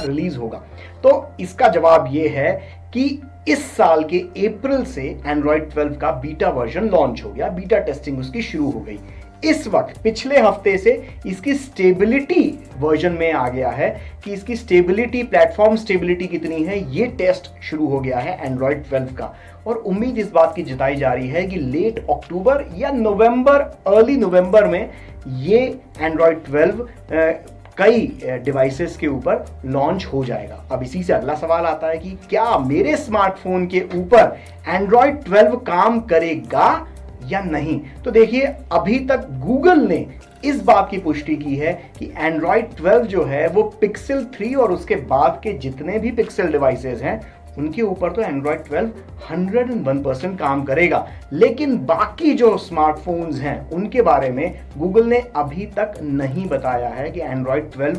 Release होगा? तो इसका जवाब ये है कि इस साल के अप्रैल से एंड्रॉयड 12 का बीटा वर्जन लॉन्च हो गया, बीटा टेस्टिंग उसकी शुरू हो गई। इस वक्त पिछले हफ्ते से इसकी स्टेबिलिटी वर्जन में आ गया है कि इसकी स्टेबिलिटी, प्लेटफॉर्म स्टेबिलिटी कितनी है, ये टेस्ट शुरू हो गया है एंड्रॉयड 12 का। और उम्मीद इस बात की जताई जा रही है कि लेट अक्टूबर या नवंबर, अर्ली नवंबर में ये एंड्रॉयड 12 कई डिवाइसेस के ऊपर लॉन्च हो जाएगा। अब इसी से अगला सवाल आता है कि क्या मेरे स्मार्टफोन के ऊपर एंड्रॉयड 12 काम करेगा या नहीं? तो देखिए, अभी तक गूगल ने इस बात की पुष्टि की है कि एंड्रॉयड 12 जो है वो पिक्सल 3 और उसके बाद के जितने भी पिक्सल डिवाइसेस हैं उनके ऊपर तो एंड्रॉयड 12 101% काम करेगा। लेकिन बाकी जो स्मार्टफोन्स हैं उनके बारे में गूगल ने अभी तक नहीं बताया है कि एंड्रॉयड 12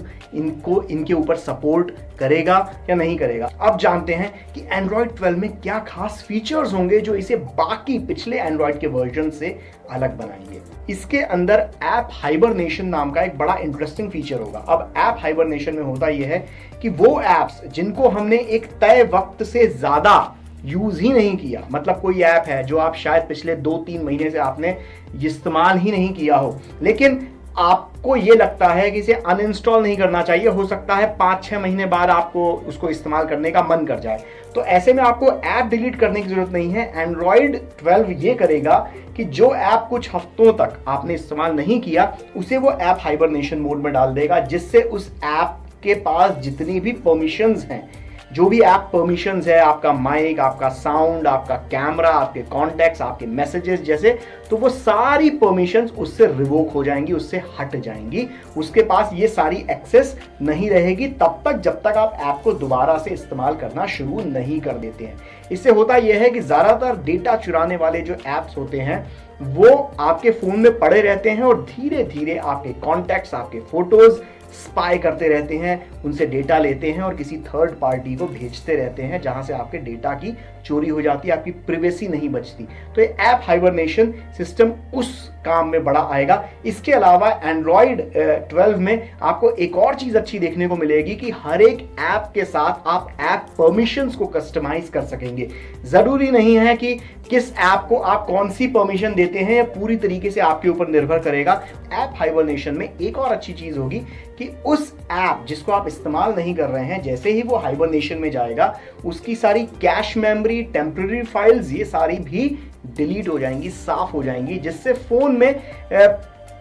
इनके ऊपर सपोर्ट करेगा या नहीं करेगा। अब जानते हैं कि एंड्रॉयड 12 में क्या खास फीचर्स होंगे जो इसे बाकी पिछले एंड्रॉयड के वर्जन से अलग बनाएंगे। इसके अंदर ऐप हाइबरनेशन नाम का एक बड़ा इंटरेस्टिंग फीचर होगा। अब ऐप हाइबरनेशन में होता यह है कि वो ऐप्स जिनको हमने एक तय वक्त से ज्यादा यूज ही नहीं किया, मतलब कोई ऐप है जो आप शायद पिछले 2-3 महीने से आपने इस्तेमाल ही नहीं किया हो, लेकिन आपको ये लगता है कि इसे अनइंस्टॉल नहीं करना चाहिए, हो सकता है 5-6 महीने बाद आपको उसको इस्तेमाल करने का मन कर जाए, तो ऐसे में आपको ऐप डिलीट करने की जरूरत नहीं है। एंड्रॉयड 12 ये करेगा कि जो ऐप कुछ हफ्तों तक आपने इस्तेमाल नहीं किया उसे वो ऐप हाइबरनेशन मोड में डाल देगा, जिससे उस ऐप के पास जितनी भी परमिशंस हैं, जो भी ऐप परमिशंस है, आपका माइक, आपका साउंड, आपका कैमरा, आपके कॉन्टैक्ट्स, आपके मैसेजेस जैसे, तो वो सारी परमिशंस उससे रिवोक हो जाएंगी, उससे हट जाएंगी। उसके पास ये सारी एक्सेस नहीं रहेगी तब तक जब तक आप ऐप को दोबारा से इस्तेमाल करना शुरू नहीं कर देते हैं। इससे होता यह है कि ज्यादातर डेटा चुराने वाले जो ऐप्स होते हैं वो आपके फोन में पड़े रहते हैं और धीरे धीरे आपके कॉन्टैक्ट्स, आपके फोटोज स्पाई करते रहते हैं, उनसे डेटा लेते हैं और किसी थर्ड पार्टी को भेजते रहते हैं, जहां से आपके डेटा की चोरी हो जाती है, आपकी प्राइवेसी नहीं बचती। तो ये ऐप हाइबरनेशन सिस्टम उस काम में बड़ा आएगा। इसके अलावा एंड्रॉयड 12 में आपको एक और चीज अच्छी देखने को मिलेगी कि हर एक ऐप के साथ आप ऐप परमिशंस को कस्टमाइज कर सकेंगे। जरूरी नहीं है कि किस ऐप को आप कौन सी परमिशन देते हैं, पूरी तरीके से आपके ऊपर निर्भर करेगा। ऐप हाइबरनेशन में एक और अच्छी चीज होगी कि उस ऐप जिसको आप इस्तेमाल नहीं कर रहे हैं, जैसे ही वो हाइबरनेशन में जाएगा उसकी सारी कैश मेमोरी, टेम्पररी फाइल्स, ये सारी भी डिलीट हो जाएंगी, साफ हो जाएंगी, जिससे फोन में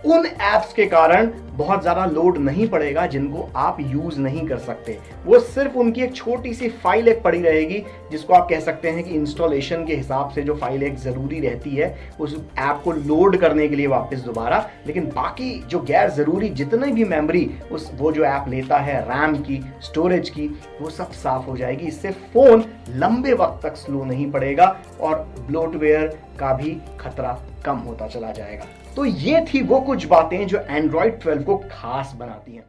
उन ऐप्स के कारण बहुत ज़्यादा लोड नहीं पड़ेगा जिनको आप यूज़ नहीं कर सकते। वो सिर्फ उनकी एक छोटी सी फाइल एक पड़ी रहेगी, जिसको आप कह सकते हैं कि इंस्टॉलेशन के हिसाब से जो फाइल एक ज़रूरी रहती है उस ऐप को लोड करने के लिए वापस दोबारा। लेकिन बाकी जो गैर ज़रूरी जितनी भी मेमोरी वो जो ऐप लेता है, रैम की, स्टोरेज की, वो सब साफ हो जाएगी। इससे फ़ोन लंबे वक्त तक स्लो नहीं पड़ेगा और ब्लोटवेयर का भी खतरा कम होता चला जाएगा। तो ये थी वो कुछ बातें जो एंड्रॉयड 12 को खास बनाती हैं।